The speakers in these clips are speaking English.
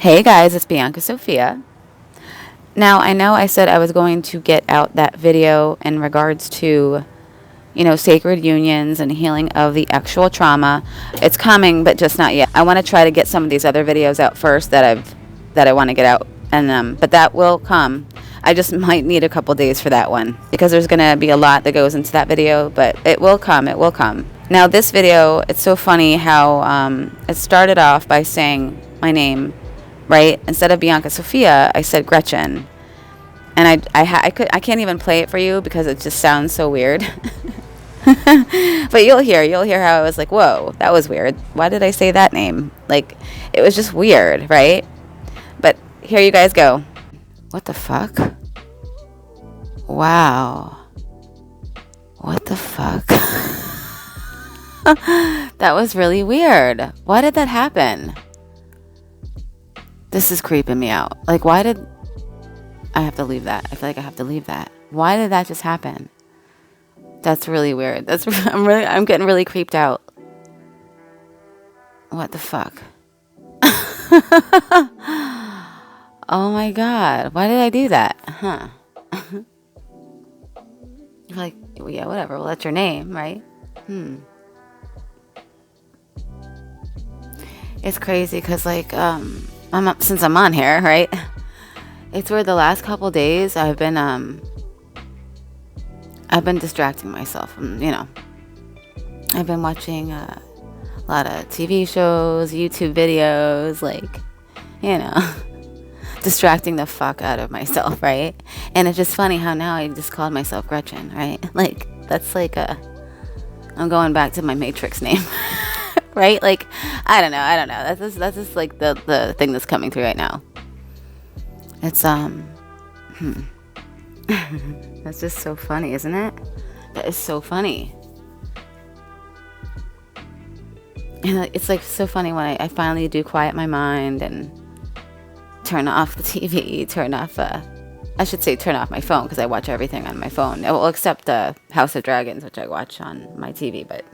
Hey guys, it's Bianca Sophia. Now, I know I said I was going to get out that video in regards to, sacred unions and healing of the actual trauma. It's coming, but just not yet. I want to try to get some of these other videos out first that I want to get out, and but that will come. I just might need a couple days for that one because there's going to be a lot that goes into that video, but it will come. It will come. Now, this video, it's so funny how it started off by saying my name. Right? Instead of Bianca Sophia, I said Gretchen. And I can't even play it for you because it just sounds so weird. But you'll hear how I was like, whoa, that was weird. Why did I say that name? Like, it was just weird, right? But here you guys go. What the fuck? Wow. What the fuck? That was really weird. Why did that happen? This is creeping me out. Like, why did I have to leave that? I feel like I have to leave that. Why did that just happen? That's really weird. I'm getting really creeped out. What the fuck? Oh my god. Why did I do that? Huh. You're like, well, yeah, whatever. Well, that's your name, right? It's crazy because, like, since I'm on here, right? It's where the last couple days I've been distracting myself. I've been watching a lot of TV shows, YouTube videos, like, distracting the fuck out of myself, right? And it's just funny how now I just called myself Gretchen, right? Like, that's like I'm going back to my Matrix name. Right? Like, I don't know. That's just like the thing that's coming through right now. It's that's just so funny, isn't it? That is so funny. And it's like so funny when I finally do quiet my mind and turn off the TV, turn off my phone, because I watch everything on my phone. Well, except House of Dragons, which I watch on my TV, but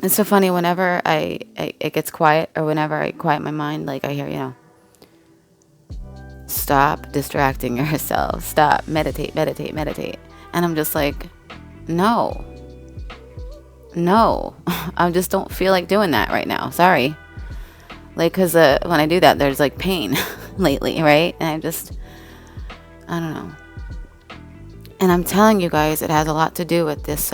it's so funny whenever it gets quiet, or whenever I quiet my mind, like I hear, stop distracting yourself, stop, meditate. And I'm just like, no, I just don't feel like doing that right now. Sorry. Like, because when I do that, there's like pain lately, right? And I don't know. And I'm telling you guys, it has a lot to do with this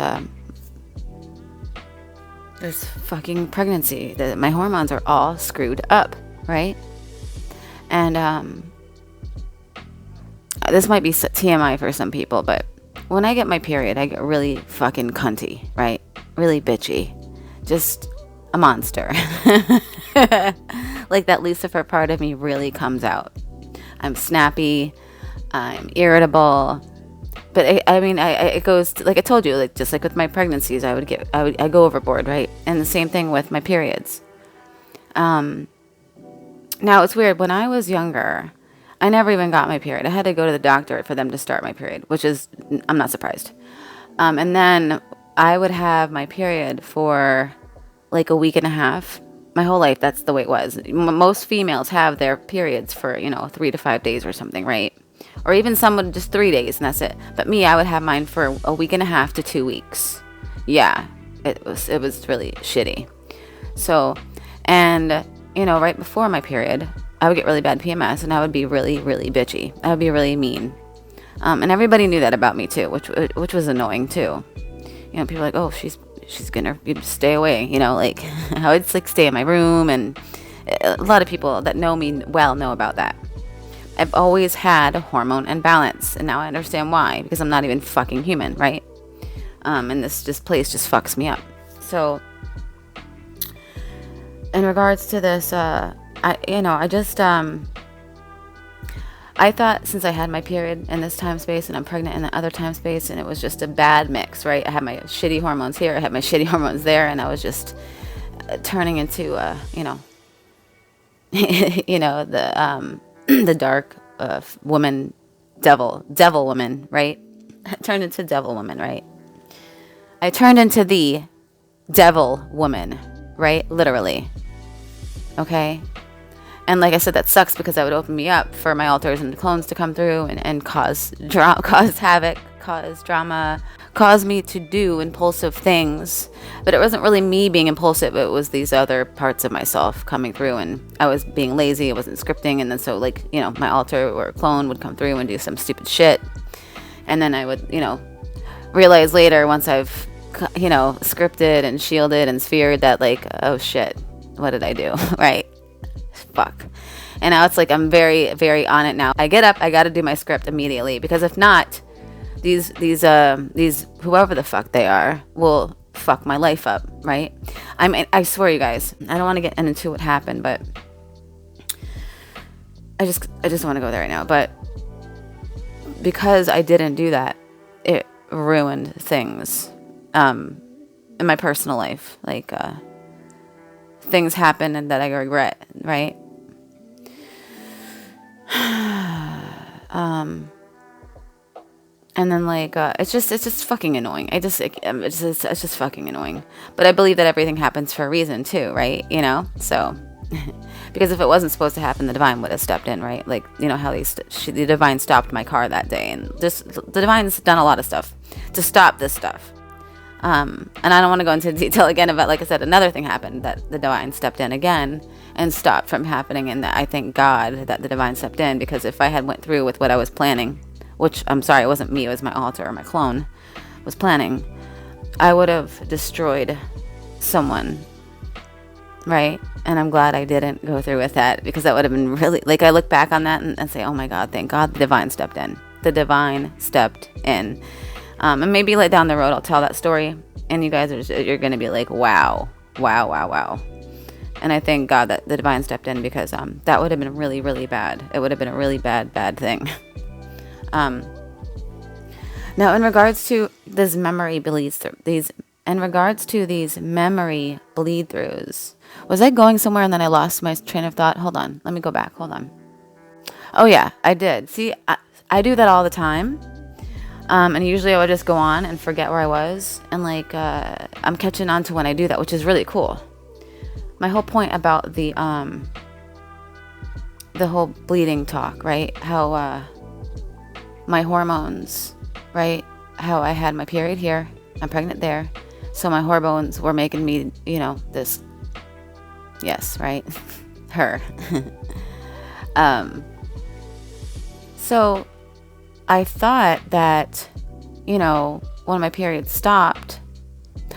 fucking pregnancy. My hormones are all screwed up, right? And this might be TMI for some people, but when I get my period, I get really fucking cunty, right? Really bitchy. Just a monster. Like, that Lucifer part of me really comes out. I'm snappy. I'm irritable. But it goes like I told you, like, just like with my pregnancies, I go overboard, right? And the same thing with my periods. Now it's weird. When I was younger, I never even got my period. I had to go to the doctor for them to start my period, I'm not surprised. And then I would have my period for like a week and a half. My whole life, that's the way it was. Most females have their periods for 3 to 5 days or something, right? Or even some would just 3 days and that's it. But me, I would have mine for a week and a half to 2 weeks. Yeah, it was really shitty. So, and right before my period, I would get really bad PMS and I would be really, really bitchy. I would be really mean. And everybody knew that about me too, which was annoying too. People were like, oh, she's gonna stay away. Like, I would like stay in my room, and a lot of people that know me well know about that. I've always had a hormone imbalance, and now I understand why, because I'm not even fucking human, right? And this place just fucks me up. So, in regards to this, I thought since I had my period in this time space and I'm pregnant in the other time space, and it was just a bad mix, right? I had my shitty hormones here, I had my shitty hormones there, and I was just turning into, the dark woman, devil woman, right? I turned into devil woman, right? I turned into the devil woman, right? Literally. Okay. And like I said, that sucks because that would open me up for my alters and clones to come through and cause havoc, cause drama, cause me to do impulsive things. But it wasn't really me being impulsive. It was these other parts of myself coming through, and I was being lazy. I wasn't scripting. And then so, like, you know, my alter or clone would come through and do some stupid shit. And then I would, you know, realize later, once I've, you know, scripted and shielded and sphered, that, like, oh shit, what did I do? Right? Fuck. And now it's like I'm very, very on it now. I get up, I got to do my script immediately, because if not, these whoever the fuck they are will fuck my life up, right? I swear, you guys, I don't want to get into what happened, but I just want to go there right now. But because I didn't do that, it ruined things in my personal life. Like things happen and that I regret, right? And then, like, it's just fucking annoying. It's just fucking annoying. But I believe that everything happens for a reason too, right? You know, so because if it wasn't supposed to happen, the divine would have stepped in, right? Like, you know how the divine stopped my car that day, and the divine's done a lot of stuff to stop this stuff. And I don't want to go into detail again about, like I said, another thing happened that the divine stepped in again and stopped from happening. And I thank God that the divine stepped in, because if I had went through with what I was planning, which I'm sorry, it wasn't me, it was my alter or my clone was planning, I would have destroyed someone, right? And I'm glad I didn't go through with that, because that would have been really, like, I look back on that and say, oh my God, thank God the divine stepped in. The divine stepped in. And maybe like down the road, I'll tell that story, and you guys you're going to be like, wow. And I thank God that the divine stepped in, because that would have been really, really bad. It would have been a really bad thing. Now, in regards to this memory bleeds through, these memory bleed throughs, was I going somewhere and then I lost my train of thought? Hold on, let me go back. Hold on. Oh yeah, I did. See, I do that all the time. And usually I would just go on and forget where I was. And like, I'm catching on to when I do that, which is really cool. My whole point about the whole bleeding talk, right? How, my hormones, right? How I had my period here, I'm pregnant there. So my hormones were making me, you know, this, yes, right? Her. So I thought that, you know, when my period stopped,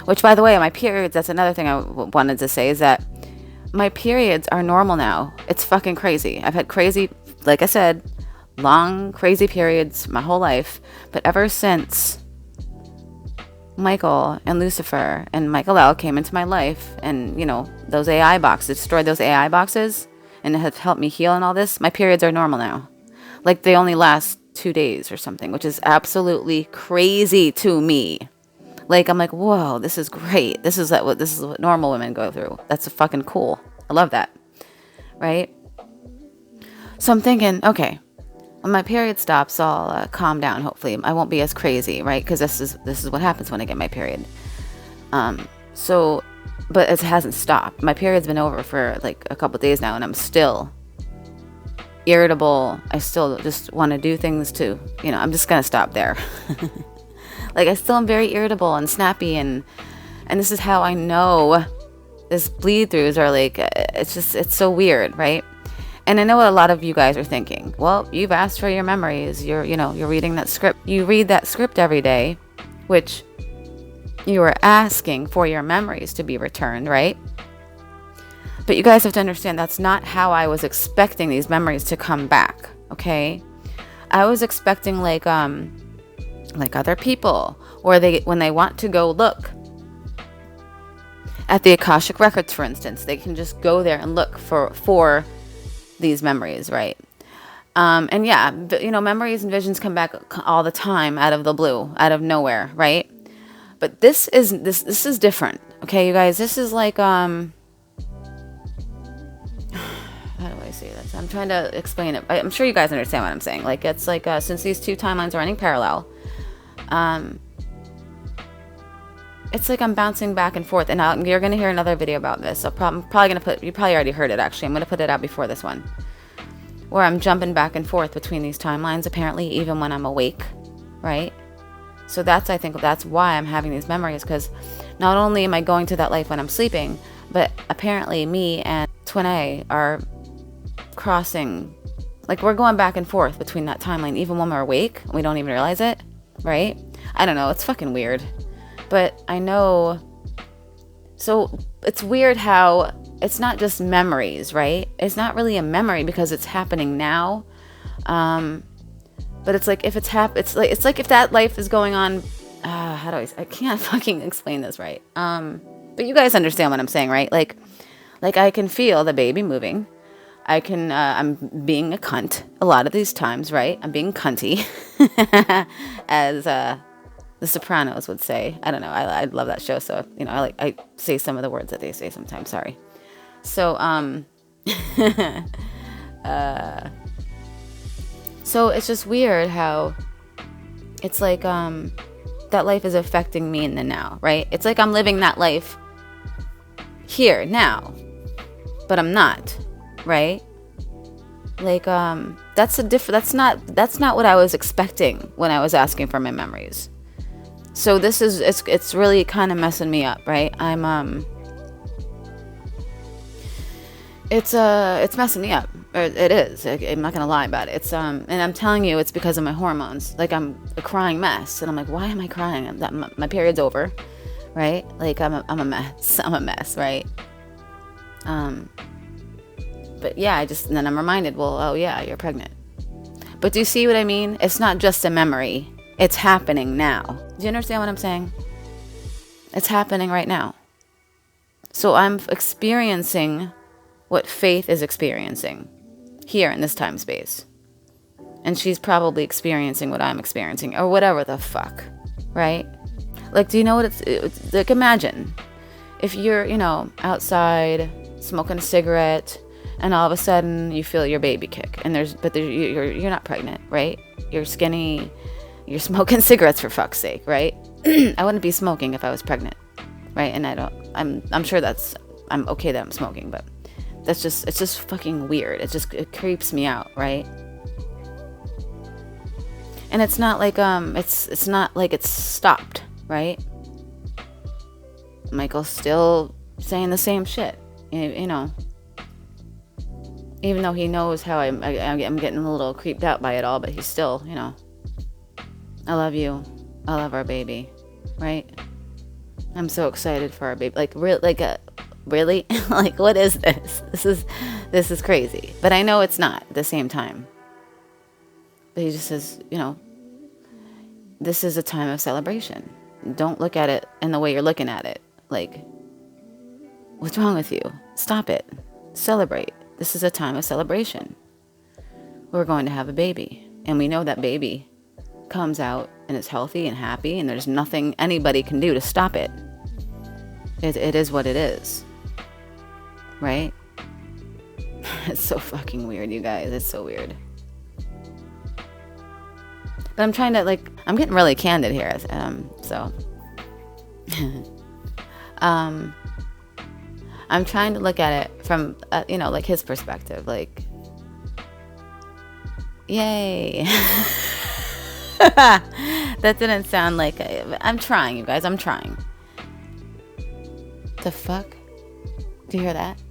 which, by the way, my periods, that's another thing I wanted to say, is that my periods are normal now. It's fucking crazy. I've had crazy, like I said, long, crazy periods my whole life. But ever since Michael and Lucifer and Michael L came into my life, and, you know, those AI boxes, destroyed those AI boxes, and it has helped me heal and all this, my periods are normal now. Like, they only last 2 days or something, which is absolutely crazy to me. Like, I'm like, whoa, this is great. This is what normal women go through. That's fucking cool. I love that. Right? So I'm thinking, okay, when my period stops, I'll calm down. Hopefully, I won't be as crazy, right? Because this is what happens when I get my period. So, but it hasn't stopped. My period's been over for like a couple days now, and I'm still irritable. I still just want to do things to, you know, I'm just gonna stop there. Like, I still am very irritable and snappy, and this is how I know this bleed throughs are like, it's so weird, right? And I know what a lot of you guys are thinking. Well, you've asked for your memories. You're reading that script. You read that script every day, which you are asking for your memories to be returned, right? But you guys have to understand, that's not how I was expecting these memories to come back, okay? I was expecting like other people, or when they want to go look at the Akashic records, for instance, they can just go there and look for these memories, right? And yeah, you know, memories and visions come back all the time out of the blue, out of nowhere, right? But this is different, okay, you guys? This is like how do I say this? I'm trying to explain it. I'm sure you guys understand what I'm saying. Like, it's like since these two timelines are running parallel, it's like I'm bouncing back and forth, and you're going to hear another video about this. So I'm probably going to put, you probably already heard it actually. I'm going to put it out before this one, where I'm jumping back and forth between these timelines, apparently, even when I'm awake, right? So I think that's why I'm having these memories, because not only am I going to that life when I'm sleeping, but apparently me and Twin A are crossing, like we're going back and forth between that timeline, even when we're awake, and we don't even realize it, right? I don't know, it's fucking weird. But I know, so it's weird how it's not just memories, right? It's not really a memory because it's happening now. But it's like if it's like if that life is going on, I can't fucking explain this right. But you guys understand what I'm saying, right? Like I can feel the baby moving. I'm being a cunt a lot of these times, right? I'm being cunty, as the Sopranos would say. I don't know. I love that show, so I say some of the words that they say sometimes. Sorry. So so it's just weird how it's like that life is affecting me in the now, right? It's like I'm living that life here now, but I'm not, right? Like that's not what I was expecting when I was asking for my memories. So it's really kind of messing me up, right? It's messing me up. Or it is. I'm not gonna lie about it. It's and I'm telling you, it's because of my hormones. Like I'm a crying mess, and I'm like, why am I crying? My period's over, right? Like I'm a mess. I'm a mess, right? But yeah, and then I'm reminded, well, oh yeah, you're pregnant. But do you see what I mean? It's not just a memory. It's happening now. Do you understand what I'm saying? It's happening right now. So I'm experiencing what Faith is experiencing here in this time space. And she's probably experiencing what I'm experiencing, or whatever the fuck, right? Like, do you know what it's like? Imagine if you're, outside smoking a cigarette, and all of a sudden you feel your baby kick, and you're not pregnant, right? You're skinny, you're smoking cigarettes, for fuck's sake, right? I wouldn't be smoking if I was pregnant, right? And I'm sure I'm okay that I'm smoking, but it's just fucking weird. It creeps me out, right? And it's not like it's not like it's stopped, right? Michael's still saying the same shit, even though he knows how I'm getting a little creeped out by it all, but he's still, I love you, I love our baby, right? I'm so excited for our baby, really? Like, what is this? This is crazy. But I know it's not at the same time. But he just says, this is a time of celebration. Don't look at it in the way you're looking at it. Like, what's wrong with you? Stop it. Celebrate. This is a time of celebration. We're going to have a baby. And we know that baby comes out and is healthy and happy, and there's nothing anybody can do to stop it. It is what it is. Right? It's so fucking weird, you guys. It's so weird. But I'm trying to, I'm getting really candid here. So I'm trying to look at it from, his perspective. Yay. That didn't sound like I'm trying, you guys. I'm trying. The fuck? Do you hear that?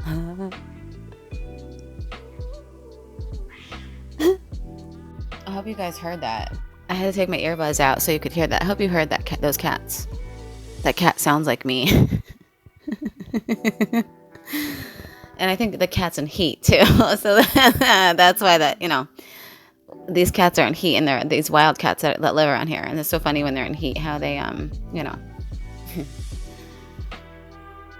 I hope you guys heard that. I had to take my earbuds out so you could hear that. I hope you heard that those cats. That cat sounds like me. And I think the cat's in heat too. So that's why these cats are in heat, and they're these wild cats that live around here. And it's so funny when they're in heat how they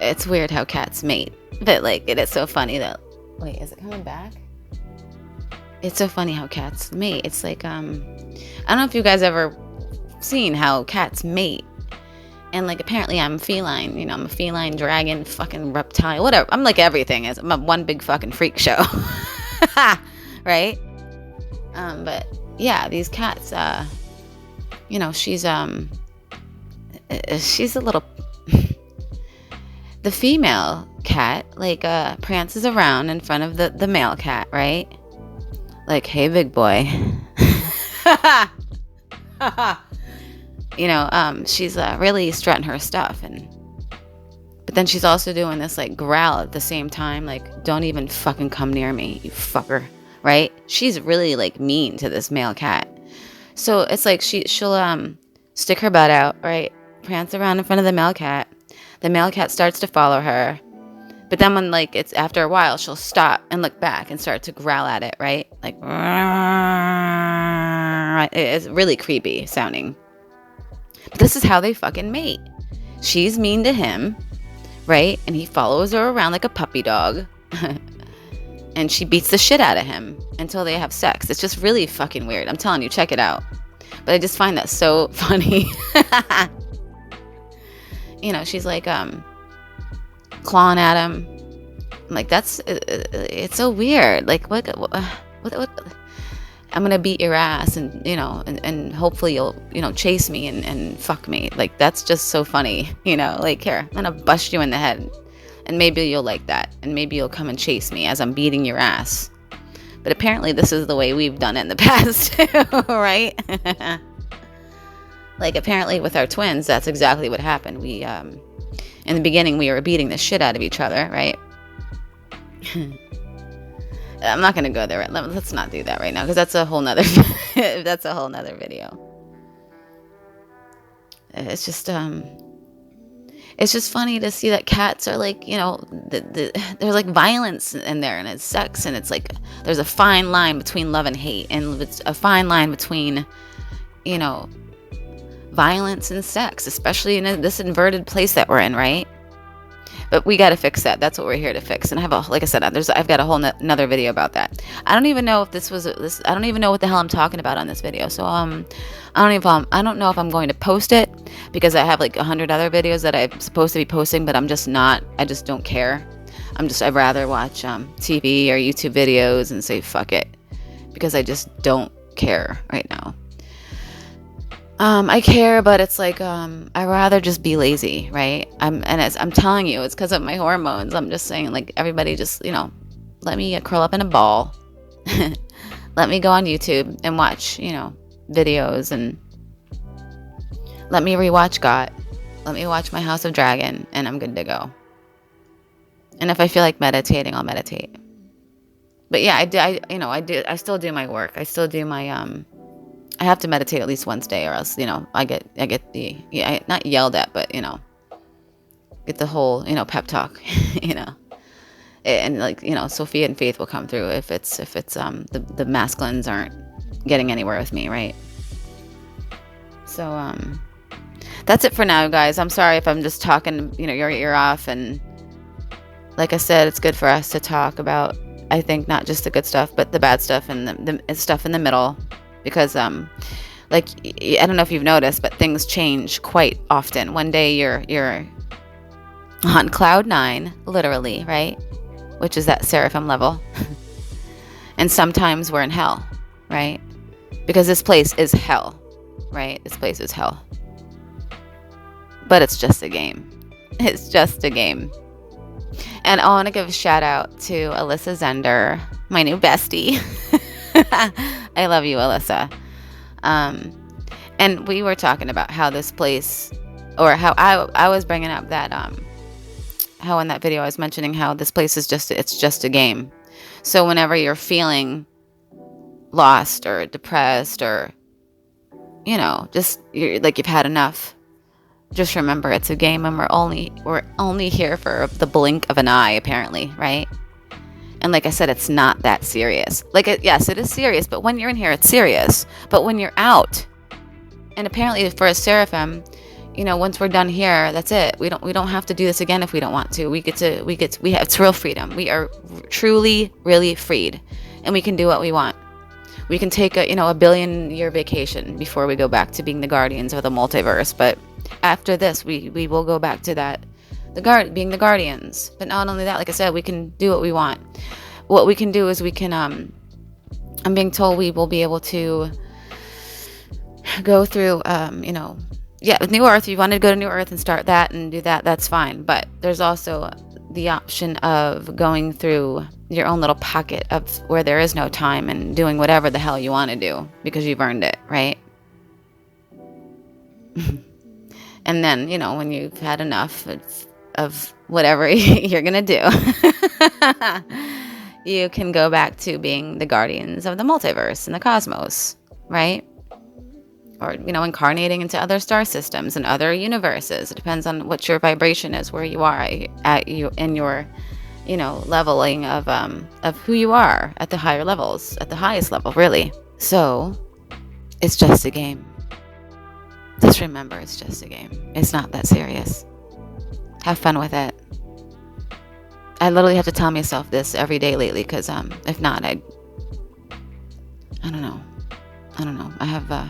it's weird how cats mate. But it is so funny that, wait, is it coming back? It's so funny how cats mate. It's I don't know if you guys ever seen how cats mate. And apparently I'm feline, I'm a feline, dragon, fucking reptile, whatever. I'm like everything. I'm a one big fucking freak show. Right? But yeah, these cats, she's a little, the female cat, like, prances around in front of the male cat, right? Like, hey, big boy. She's really strutting her stuff, but then she's also doing this like growl at the same time, like, don't even fucking come near me, you fucker, right? She's really like mean to this male cat. So it's like she'll stick her butt out, right? Prance around in front of the male cat. The male cat starts to follow her. But then when, like, it's after a while, she'll stop and look back and start to growl at it, right? Like, it's really creepy sounding. But this is how they fucking mate. She's mean to him, right? And he follows her around like a puppy dog. And she beats the shit out of him until they have sex. It's just really fucking weird. I'm telling you, check it out. But I just find that so funny. She's like, clawing at him. I'm like, it's so weird. Like, what I'm gonna beat your ass, and and hopefully you'll chase me and fuck me. Like, that's just so funny. Like, here, I'm gonna bust you in the head, and maybe you'll like that, and maybe you'll come and chase me as I'm beating your ass. But apparently this is the way we've done it in the past too, right? Like, apparently with our twins, that's exactly what happened. We in the beginning, we were beating the shit out of each other, right? I'm not gonna go there. Let's not do that right now, because that's a whole nother video. It's just funny to see that cats are like, there's like violence in there, and it's sex, and it's like there's a fine line between love and hate, and it's a fine line between, violence and sex, especially in this inverted place that we're in, right? But we got to fix that. That's what we're here to fix. And like I said, I've got a whole another video about that. I don't even know if I don't even know what the hell I'm talking about on this video. So I don't know if I'm going to post it, because I have like 100 other videos that I'm supposed to be posting, but I'm just not. I just don't care. I'd rather watch TV or YouTube videos and say fuck it, because I just don't care right now. I care, but it's like, I'd rather just be lazy, right? I'm telling you, it's because of my hormones. I'm just saying, like, everybody just, let me curl up in a ball. Let me go on YouTube and watch, videos, and let me rewatch GOT. Let me watch my House of Dragon, and I'm good to go. And if I feel like meditating, I'll meditate. But yeah, I still do my work. I still do my, I have to meditate at least once a day, or else, I get not yelled at, but, get the whole, pep talk, and like, Sophia and Faith will come through if it's the masculines aren't getting anywhere with me, right? So, that's it for now, guys. I'm sorry if I'm just talking, your ear off, and like I said, it's good for us to talk about, I think, not just the good stuff, but the bad stuff and the stuff in the middle. Because, like, I don't know if you've noticed, but things change quite often. One day you're on cloud 9, literally, right? Which is that seraphim level. And sometimes we're in hell, right? Because this place is hell, right? This place is hell. But it's just a game. It's just a game. And I want to give a shout out to Alyssa Zender, my new bestie. I love you, Alyssa. And we were talking about how this place, or how I was bringing up that, how in that video I was mentioning how this place is it's just a game. So whenever you're feeling lost or depressed, or, just you're like you've had enough, just remember it's a game, and we're only here for the blink of an eye, apparently, right? And like I said, it's not that serious. Yes, it is serious, but when you're in here, it's serious. But when you're out, and apparently for a seraphim, once we're done here, that's it. We don't have to do this again if we don't want to. It's real freedom. We are truly, really freed, and we can do what we want. We can take a 1-billion-year vacation before we go back to being the guardians of the multiverse. But after this, we will go back to that. Being the guardians. But not only that, like I said, we can do what we want. what we can do is we can, I'm being told we will be able to go through, New Earth. If you want to go to New Earth and start that and do that, that's fine. But there's also the option of going through your own little pocket of where there is no time and doing whatever the hell you want to do because you've earned it, right? And then, when you've had enough of whatever you're going to do, you can go back to being the guardians of the multiverse and the cosmos, right? Or, incarnating into other star systems and other universes. It depends on what your vibration is, where you are in your, leveling of who you are at the higher levels, at the highest level, really. So it's just a game. Just remember, it's just a game. It's not that serious. Have fun with it. I literally have to tell myself this every day lately, because if not, I don't know. I have, I'm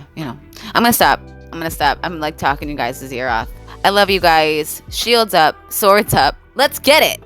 going to stop. I'm like talking you guys' ear off. I love you guys. Shields up, swords up. Let's get it.